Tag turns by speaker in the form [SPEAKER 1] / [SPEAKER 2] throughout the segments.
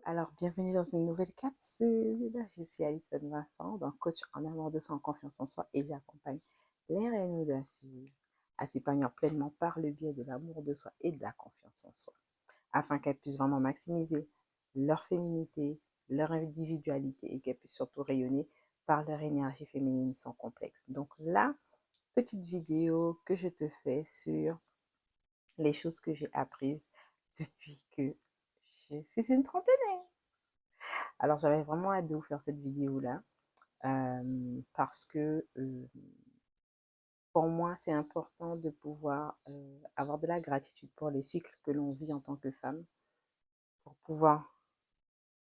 [SPEAKER 1] Alors, bienvenue dans une nouvelle capsule. Je suis Alison Vincent, donc coach en amour de soi, en confiance en soi, et j'accompagne les reines audacieuses à s'épanouir pleinement par le biais de l'amour de soi et de la confiance en soi, afin qu'elles puissent vraiment maximiser leur féminité, leur individualité et qu'elles puissent surtout rayonner par leur énergie féminine sans complexe. Donc là, petite vidéo que je te fais sur les choses que j'ai apprises depuis que je suis une trentenaire. Alors, j'avais vraiment hâte de vous faire cette vidéo-là parce que pour moi, c'est important de pouvoir avoir de la gratitude pour les cycles que l'on vit en tant que femme pour pouvoir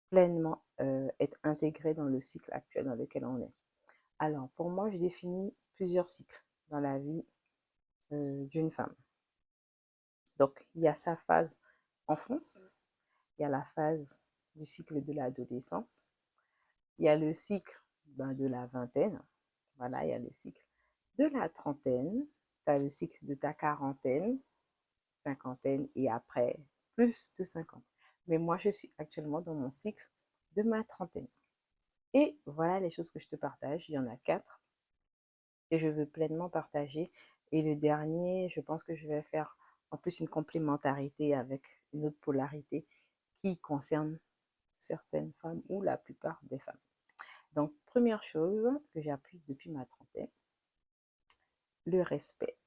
[SPEAKER 1] pleinement être intégrée dans le cycle actuel dans lequel on est. Alors, pour moi, je définis plusieurs cycles dans la vie d'une femme. Donc, il y a sa phase enfance, il y a la phase du cycle de l'adolescence, il y a le cycle de la vingtaine, voilà, il y a le cycle de la trentaine, tu as le cycle de ta quarantaine, cinquantaine et après plus de 50. Mais moi, je suis actuellement dans mon cycle de ma trentaine. Et voilà les choses que je te partage. Il y en a 4 que je veux pleinement partager. Et le dernier, je pense que je vais faire en plus une complémentarité avec une autre polarité qui concerne certaines femmes ou la plupart des femmes. Donc, première chose que j'ai appris depuis ma trentaine, le respect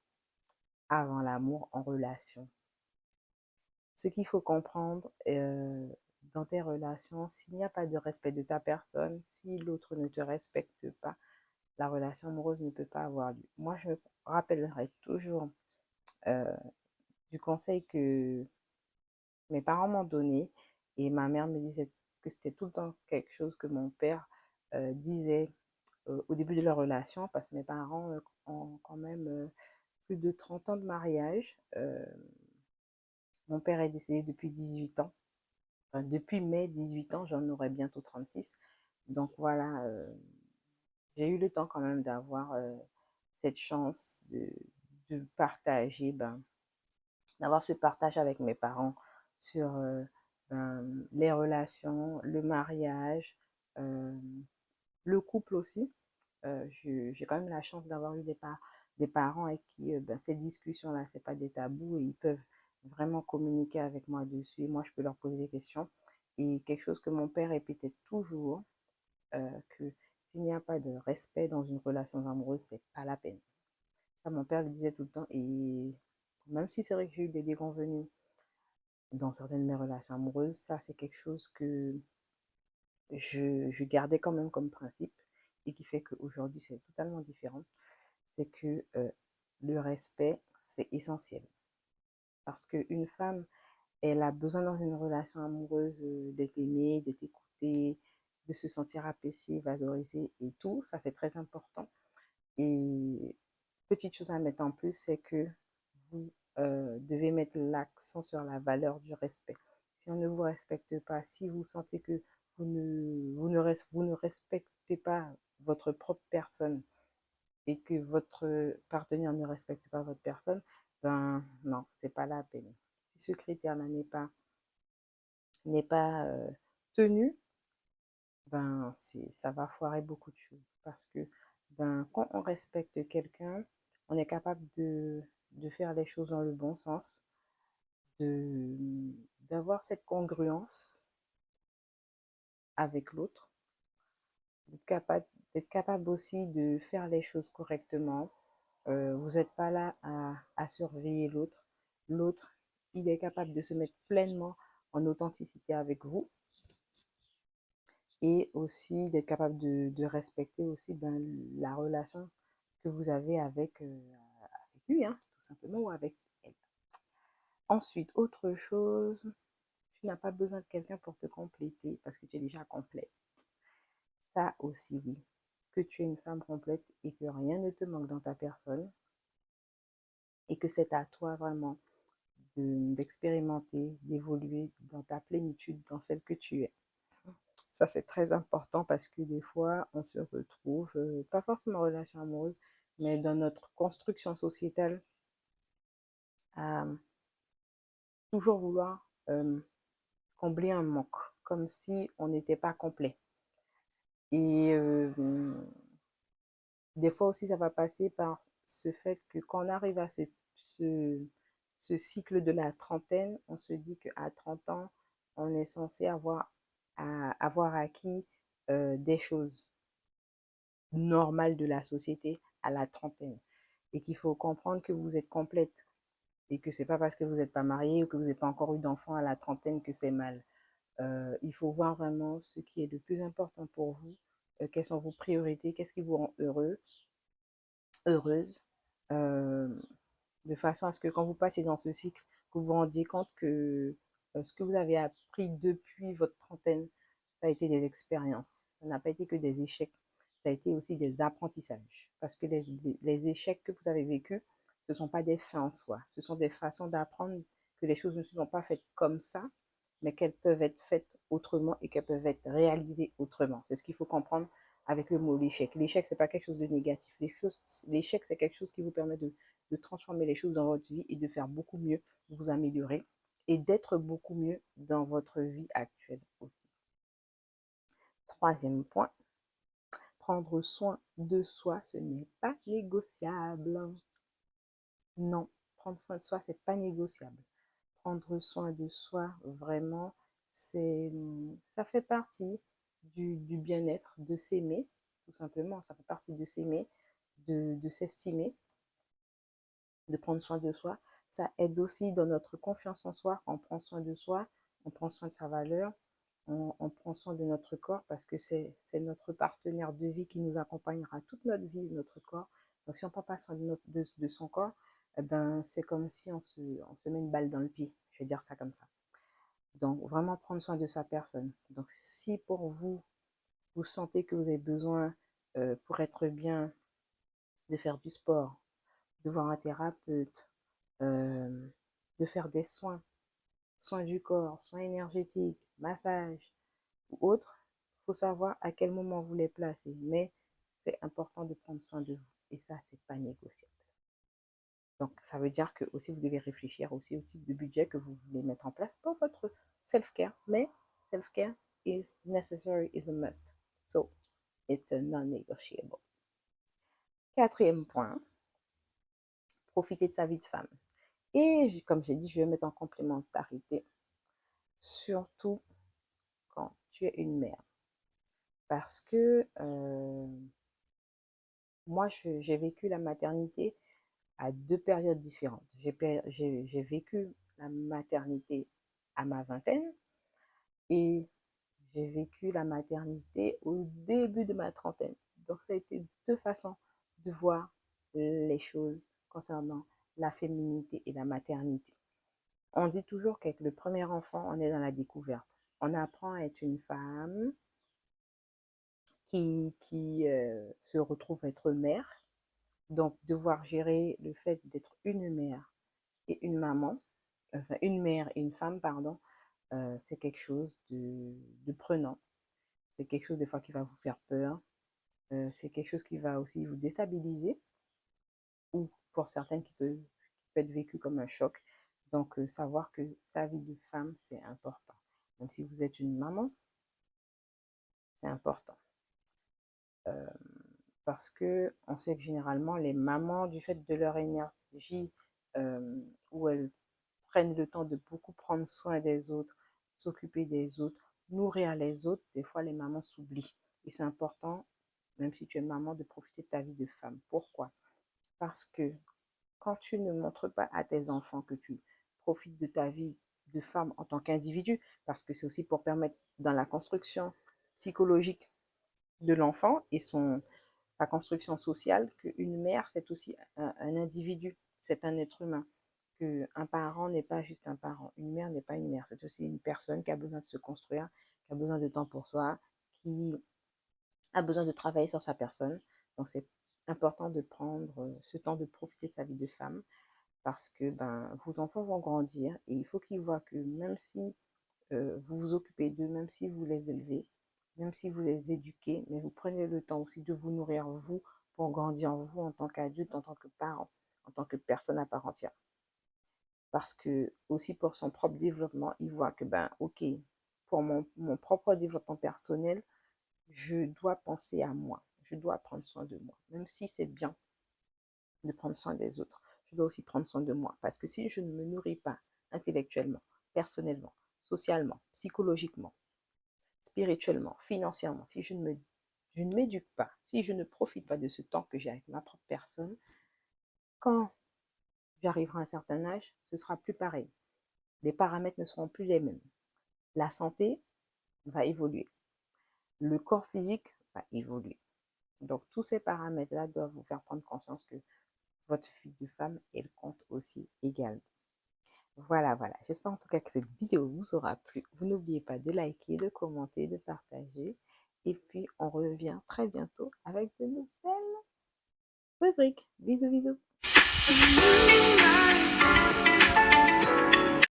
[SPEAKER 1] avant l'amour en relation. Ce qu'il faut comprendre dans tes relations, s'il n'y a pas de respect de ta personne, si l'autre ne te respecte pas, la relation amoureuse ne peut pas avoir lieu. Moi, je me rappellerai toujours euh, du conseil que mes parents m'ont donné et ma mère me disait que c'était tout le temps quelque chose que mon père disait au début de leur relation parce que mes parents ont quand même plus de 30 ans de mariage. Mon père est décédé depuis 18 ans. Enfin, depuis mai 18 ans, j'en aurai bientôt 36. Donc voilà, j'ai eu le temps quand même d'avoir cette chance de partager, d'avoir ce partage avec mes parents sur les relations, le mariage, euh, le couple aussi. J'ai quand même la chance d'avoir eu des parents avec qui ces discussions-là, c'est pas des tabous et ils peuvent vraiment communiquer avec moi dessus. Et moi, je peux leur poser des questions. Et quelque chose que mon père répétait toujours, que s'il n'y a pas de respect dans une relation amoureuse, c'est pas la peine. Ça, mon père le disait tout le temps. Et même si c'est vrai que j'ai eu des déconvenus dans certaines de mes relations amoureuses, ça, c'est quelque chose que je gardais quand même comme principe et qui fait qu'aujourd'hui, c'est totalement différent. C'est que le respect, c'est essentiel. Parce qu'une femme, elle a besoin dans une relation amoureuse d'être aimée, d'être écoutée, de se sentir appréciée, valorisée et tout. Ça, c'est très important. Et petite chose à mettre en plus, c'est que vous devez mettre l'accent sur la valeur du respect. Si on ne vous respecte pas, si vous sentez que vous ne respectez pas votre propre personne et que votre partenaire ne respecte pas votre personne, ben non, c'est pas la peine. Si ce critère-là n'est pas tenu, ben ça va foirer beaucoup de choses. Parce que quand on respecte quelqu'un, on est capable de faire les choses dans le bon sens, de d'avoir cette congruence avec l'autre, d'être capable aussi de faire les choses correctement. Vous n'êtes pas là à surveiller l'autre. L'autre, il est capable de se mettre pleinement en authenticité avec vous et aussi d'être capable de respecter aussi la relation que vous avez avec lui, hein, tout simplement, ou avec elle. Ensuite, autre chose, tu n'as pas besoin de quelqu'un pour te compléter parce que tu es déjà complète. Ça aussi, oui. Que tu es une femme complète et que rien ne te manque dans ta personne et que c'est à toi vraiment d'expérimenter, d'évoluer dans ta plénitude, dans celle que tu es. Ça, c'est très important parce que des fois, on se retrouve, pas forcément en relation amoureuse, mais dans notre construction sociétale, à toujours vouloir combler un manque, comme si on n'était pas complet. Et des fois aussi, ça va passer par ce fait que quand on arrive à ce cycle de la trentaine, on se dit qu'à 30 ans, on est censé avoir acquis des choses normales de la société à la trentaine. Et qu'il faut comprendre que vous êtes complète et que c'est pas parce que vous n'êtes pas marié ou que vous n'avez pas encore eu d'enfant à la trentaine que c'est mal. Il faut voir vraiment ce qui est le plus important pour vous, quelles sont vos priorités, qu'est-ce qui vous rend heureux, heureuse, euh, de façon à ce que quand vous passez dans ce cycle, que vous vous rendiez compte que ce que vous avez appris depuis votre trentaine, ça a été des expériences. Ça n'a pas été que des échecs, ça a été aussi des apprentissages. Parce que les échecs que vous avez vécus, ce ne sont pas des fins en soi, ce sont des façons d'apprendre que les choses ne se sont pas faites comme ça, mais qu'elles peuvent être faites autrement et qu'elles peuvent être réalisées autrement. C'est ce qu'il faut comprendre avec le mot l'échec. L'échec, ce n'est pas quelque chose de négatif. L'échec, c'est quelque chose qui vous permet de transformer les choses dans votre vie et de faire beaucoup mieux, vous améliorer et d'être beaucoup mieux dans votre vie actuelle aussi. Troisième point, prendre soin de soi, ce n'est pas négociable. Non, prendre soin de soi, c'est pas négociable. Prendre soin de soi, vraiment, ça fait partie du bien-être, de s'aimer, tout simplement. Ça fait partie de s'aimer, de s'estimer, de prendre soin de soi. Ça aide aussi dans notre confiance en soi. On prend soin de soi, on prend soin de sa valeur, on prend soin de notre corps parce que c'est notre partenaire de vie qui nous accompagnera toute notre vie, notre corps. Donc si on ne prend pas soin de son corps, eh ben, c'est comme si on se met une balle dans le pied. Je vais dire ça comme ça. Donc vraiment prendre soin de sa personne. Donc si pour vous, vous sentez que vous avez besoin, pour être bien, de faire du sport, de voir un thérapeute, de faire des soins, soins du corps, soins énergétiques, massage ou autres, il faut savoir à quel moment vous les placez. Mais c'est important de prendre soin de vous. Et ça, c'est pas négociable. Donc, ça veut dire que aussi vous devez réfléchir aussi au type de budget que vous voulez mettre en place pour votre self-care. Mais self-care is necessary, is a must. So, it's a non-negotiable. Quatrième point, profiter de sa vie de femme. Et comme j'ai dit, je vais mettre en complémentarité, surtout quand tu es une mère. Parce que moi, j'ai vécu la maternité à deux périodes différentes. J'ai vécu la maternité à ma vingtaine et j'ai vécu la maternité au début de ma trentaine. Donc, ça a été deux façons de voir les choses concernant la féminité et la maternité. On dit toujours qu'avec le premier enfant, on est dans la découverte. On apprend à être une femme qui se retrouve être mère. Donc, devoir gérer le fait d'être une mère et une maman, enfin une mère et une femme, pardon, c'est quelque chose de prenant. C'est quelque chose des fois qui va vous faire peur. C'est quelque chose qui va aussi vous déstabiliser ou pour certaines qui peut être vécu comme un choc. Donc, savoir que sa vie de femme, c'est important. Même si vous êtes une maman, c'est important. Euh, Parce que on sait que généralement, les mamans, du fait de leur énergie, où elles prennent le temps de beaucoup prendre soin des autres, s'occuper des autres, nourrir les autres, des fois, les mamans s'oublient. Et c'est important, même si tu es maman, de profiter de ta vie de femme. Pourquoi? Parce que quand tu ne montres pas à tes enfants que tu profites de ta vie de femme en tant qu'individu, parce que c'est aussi pour permettre dans la construction psychologique de l'enfant et sa construction sociale, qu'une mère, c'est aussi un individu, c'est un être humain, qu'un parent n'est pas juste un parent, une mère n'est pas une mère, c'est aussi une personne qui a besoin de se construire, qui a besoin de temps pour soi, qui a besoin de travailler sur sa personne. Donc c'est important de prendre ce temps de profiter de sa vie de femme parce que ben, vos enfants vont grandir et il faut qu'ils voient que même si vous vous occupez d'eux, même si vous les élevez, même si vous les éduquez, mais vous prenez le temps aussi de vous nourrir vous pour grandir vous en tant qu'adulte, en tant que parent, en tant que personne à part entière. Parce que aussi pour son propre développement, il voit que ben ok, pour mon propre développement personnel, je dois penser à moi. Je dois prendre soin de moi. Même si c'est bien de prendre soin des autres, je dois aussi prendre soin de moi. Parce que si je ne me nourris pas intellectuellement, personnellement, socialement, psychologiquement, spirituellement, financièrement, si je ne m'éduque pas, si je ne profite pas de ce temps que j'ai avec ma propre personne, quand j'arriverai à un certain âge, ce sera plus pareil. Les paramètres ne seront plus les mêmes. La santé va évoluer. Le corps physique va évoluer. Donc, tous ces paramètres-là doivent vous faire prendre conscience que votre fille de femme, elle compte aussi également. Voilà, voilà. J'espère en tout cas que cette vidéo vous aura plu. vous n'oubliez pas de liker, de commenter, de partager. Et puis, on revient très bientôt avec de nouvelles rubriques. Bisous, bisous.